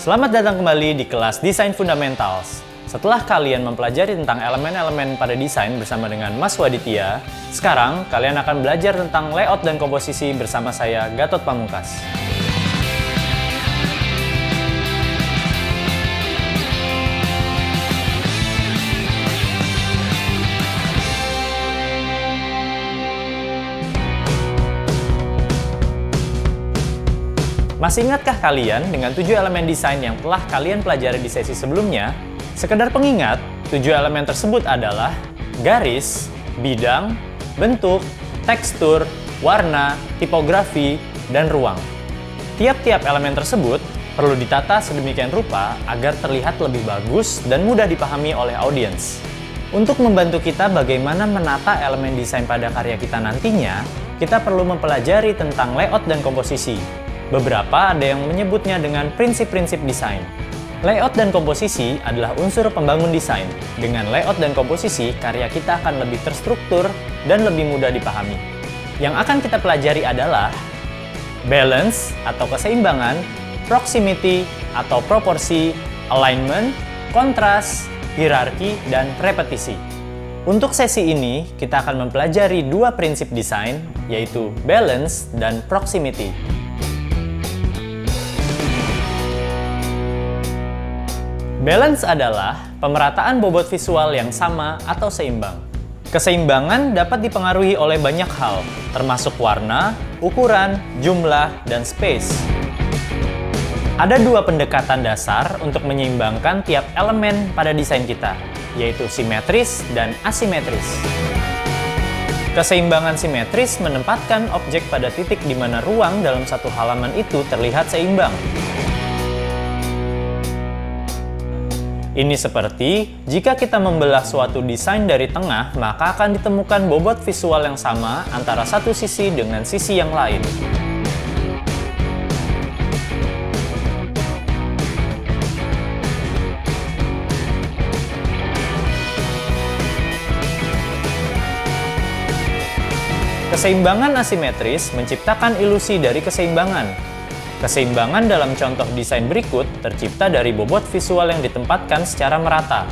Selamat datang kembali di kelas Desain Fundamentals. Setelah kalian mempelajari tentang elemen-elemen pada desain bersama dengan Mas Waditya, sekarang kalian akan belajar tentang layout dan komposisi bersama saya, Gatot Pamungkas. Masih ingatkah kalian dengan 7 elemen desain yang telah kalian pelajari di sesi sebelumnya? Sekedar pengingat, 7 elemen tersebut adalah garis, bidang, bentuk, tekstur, warna, tipografi, dan ruang. Tiap-tiap elemen tersebut perlu ditata sedemikian rupa agar terlihat lebih bagus dan mudah dipahami oleh audiens. Untuk membantu kita bagaimana menata elemen desain pada karya kita nantinya, kita perlu mempelajari tentang layout dan komposisi. Beberapa ada yang menyebutnya dengan prinsip-prinsip desain. Layout dan komposisi adalah unsur pembangun desain. Dengan layout dan komposisi, karya kita akan lebih terstruktur dan lebih mudah dipahami. Yang akan kita pelajari adalah balance atau keseimbangan, proximity atau proporsi, alignment, kontras, hierarki, dan repetisi. Untuk sesi ini, kita akan mempelajari 2 prinsip desain, yaitu balance dan proximity. Balance adalah pemerataan bobot visual yang sama atau seimbang. Keseimbangan dapat dipengaruhi oleh banyak hal, termasuk warna, ukuran, jumlah, dan space. Ada 2 pendekatan dasar untuk menyeimbangkan tiap elemen pada desain kita, yaitu simetris dan asimetris. Keseimbangan simetris menempatkan objek pada titik di mana ruang dalam satu halaman itu terlihat seimbang. Ini seperti jika kita membelah suatu desain dari tengah, maka akan ditemukan bobot visual yang sama antara satu sisi dengan sisi yang lain. Keseimbangan asimetris menciptakan ilusi dari keseimbangan. Keseimbangan dalam contoh desain berikut tercipta dari bobot visual yang ditempatkan secara merata,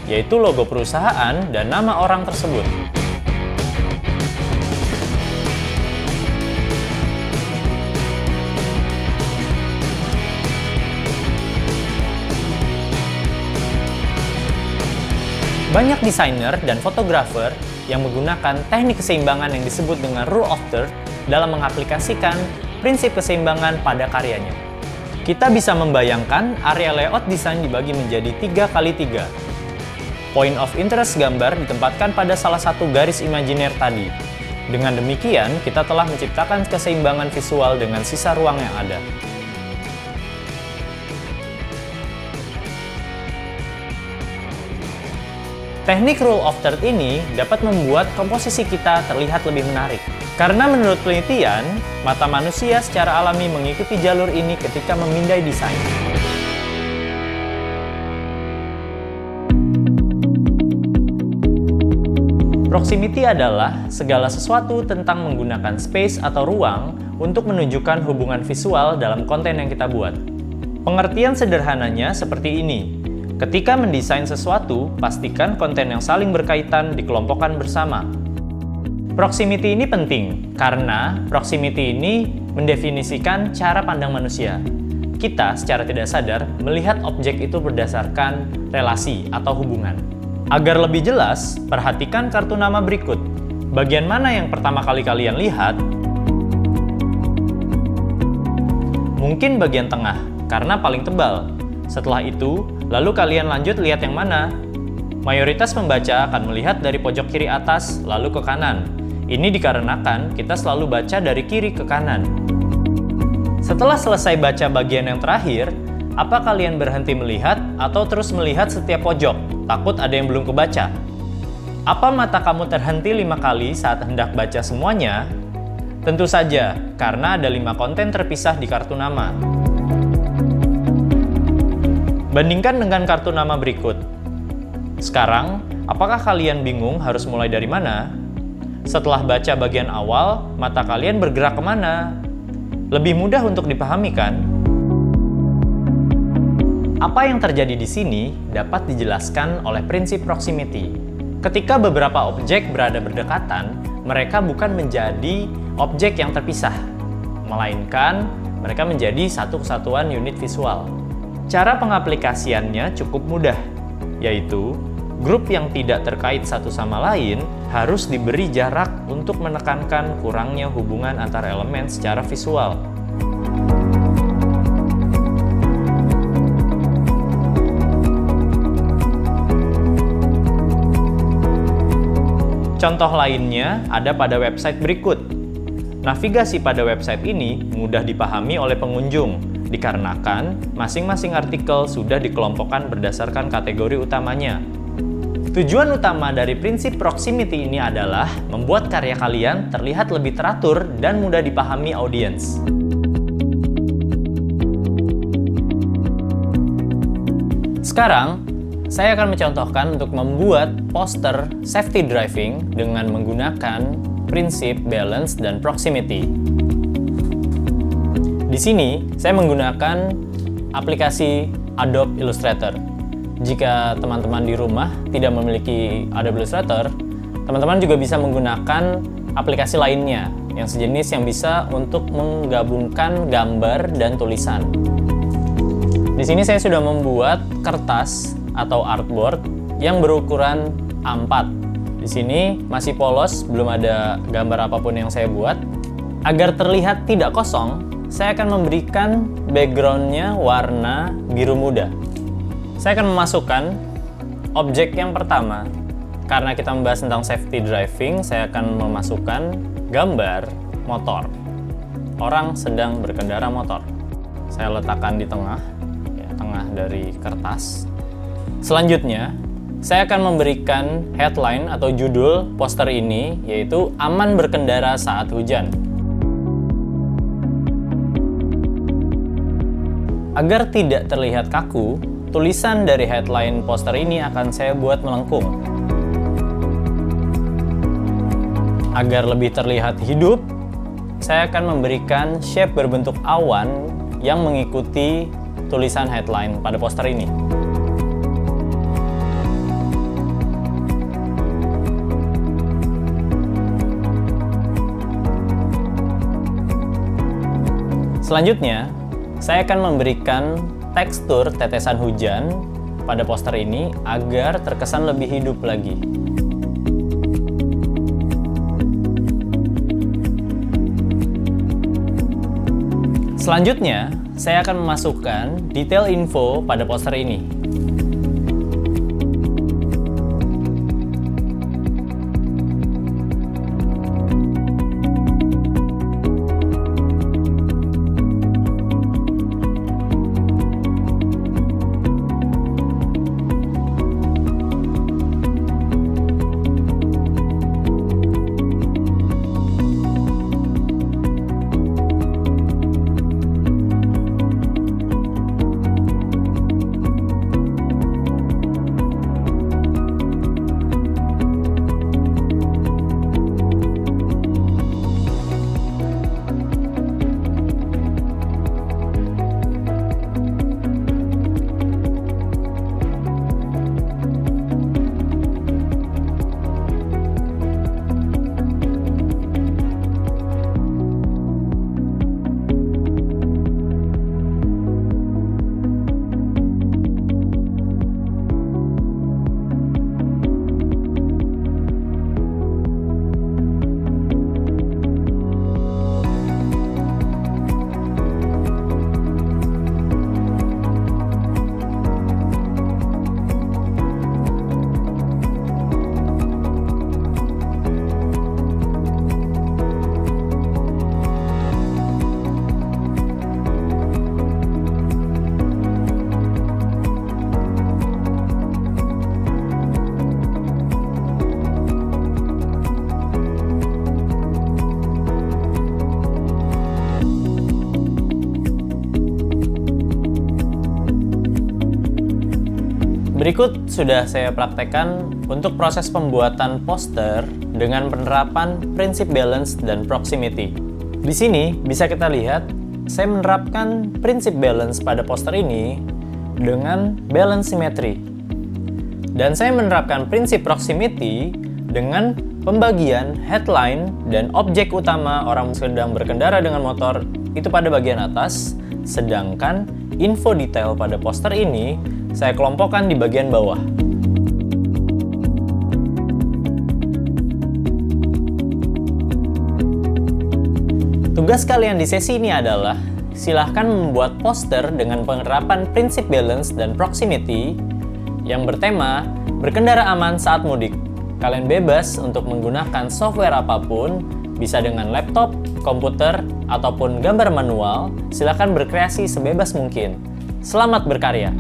yaitu logo perusahaan dan nama orang tersebut. Banyak desainer dan fotografer yang menggunakan teknik keseimbangan yang disebut dengan rule of third dalam mengaplikasikan prinsip keseimbangan pada karyanya. Kita bisa membayangkan area layout desain dibagi menjadi 3x3. Point of interest gambar ditempatkan pada salah satu garis imajiner tadi. Dengan demikian, kita telah menciptakan keseimbangan visual dengan sisa ruang yang ada. Teknik rule of third ini dapat membuat komposisi kita terlihat lebih menarik. Karena menurut penelitian, mata manusia secara alami mengikuti jalur ini ketika memindai desain. Proximity adalah segala sesuatu tentang menggunakan space atau ruang untuk menunjukkan hubungan visual dalam konten yang kita buat. Pengertian sederhananya seperti ini. Ketika mendesain sesuatu, pastikan konten yang saling berkaitan dikelompokkan bersama. Proximity ini penting, karena proximity ini mendefinisikan cara pandang manusia. Kita secara tidak sadar melihat objek itu berdasarkan relasi atau hubungan. Agar lebih jelas, perhatikan kartu nama berikut. Bagian mana yang pertama kali kalian lihat? Mungkin bagian tengah, karena paling tebal. Setelah itu, lalu kalian lanjut lihat yang mana? Mayoritas pembaca akan melihat dari pojok kiri atas, lalu ke kanan. Ini dikarenakan kita selalu baca dari kiri ke kanan. Setelah selesai baca bagian yang terakhir, apa kalian berhenti melihat atau terus melihat setiap pojok? Takut ada yang belum kebaca. Apa mata kamu terhenti 5 kali saat hendak baca semuanya? Tentu saja, karena ada 5 konten terpisah di kartu nama. Bandingkan dengan kartu nama berikut. Sekarang, apakah kalian bingung harus mulai dari mana? Setelah baca bagian awal, mata kalian bergerak kemana? Lebih mudah untuk dipahami kan? Apa yang terjadi di sini dapat dijelaskan oleh prinsip proximity. Ketika beberapa objek berada berdekatan, mereka bukan menjadi objek yang terpisah, melainkan mereka menjadi satu kesatuan unit visual. Cara pengaplikasiannya cukup mudah, yaitu grup yang tidak terkait satu sama lain harus diberi jarak untuk menekankan kurangnya hubungan antar elemen secara visual. Contoh lainnya ada pada website berikut. Navigasi pada website ini mudah dipahami oleh pengunjung, dikarenakan masing-masing artikel sudah dikelompokkan berdasarkan kategori utamanya. Tujuan utama dari prinsip proximity ini adalah membuat karya kalian terlihat lebih teratur dan mudah dipahami audiens. Sekarang, saya akan mencontohkan untuk membuat poster safety driving dengan menggunakan prinsip balance dan proximity. Di sini, saya menggunakan aplikasi Adobe Illustrator. Jika teman-teman di rumah tidak memiliki Adobe Illustrator, teman-teman juga bisa menggunakan aplikasi lainnya yang sejenis yang bisa untuk menggabungkan gambar dan tulisan. Di sini saya sudah membuat kertas atau artboard yang berukuran A4. Di sini masih polos, belum ada gambar apapun yang saya buat. Agar terlihat tidak kosong, saya akan memberikan background-nya warna biru muda. Saya akan memasukkan objek yang pertama. Karena kita membahas tentang safety driving, saya akan memasukkan gambar motor. Orang sedang berkendara motor. Saya letakkan di tengah, tengah dari kertas. Selanjutnya, saya akan memberikan headline atau judul poster ini, yaitu aman berkendara saat hujan. Agar tidak terlihat kaku, tulisan dari headline poster ini akan saya buat melengkung. Agar lebih terlihat hidup, saya akan memberikan shape berbentuk awan yang mengikuti tulisan headline pada poster ini. Selanjutnya, saya akan memberikan tekstur tetesan hujan pada poster ini agar terkesan lebih hidup lagi. Selanjutnya, saya akan memasukkan detail info pada poster ini. Berikut sudah saya praktekkan untuk proses pembuatan poster dengan penerapan prinsip balance dan proximity. Di sini bisa kita lihat, saya menerapkan prinsip balance pada poster ini dengan balance symmetry. Dan saya menerapkan prinsip proximity dengan pembagian headline dan objek utama orang sedang berkendara dengan motor itu pada bagian atas, sedangkan info detail pada poster ini saya kelompokkan di bagian bawah. Tugas kalian di sesi ini adalah silahkan membuat poster dengan penerapan prinsip balance dan proximity yang bertema berkendara aman saat mudik. Kalian bebas untuk menggunakan software apapun, bisa dengan laptop, komputer, ataupun gambar manual. Silahkan berkreasi sebebas mungkin. Selamat berkarya!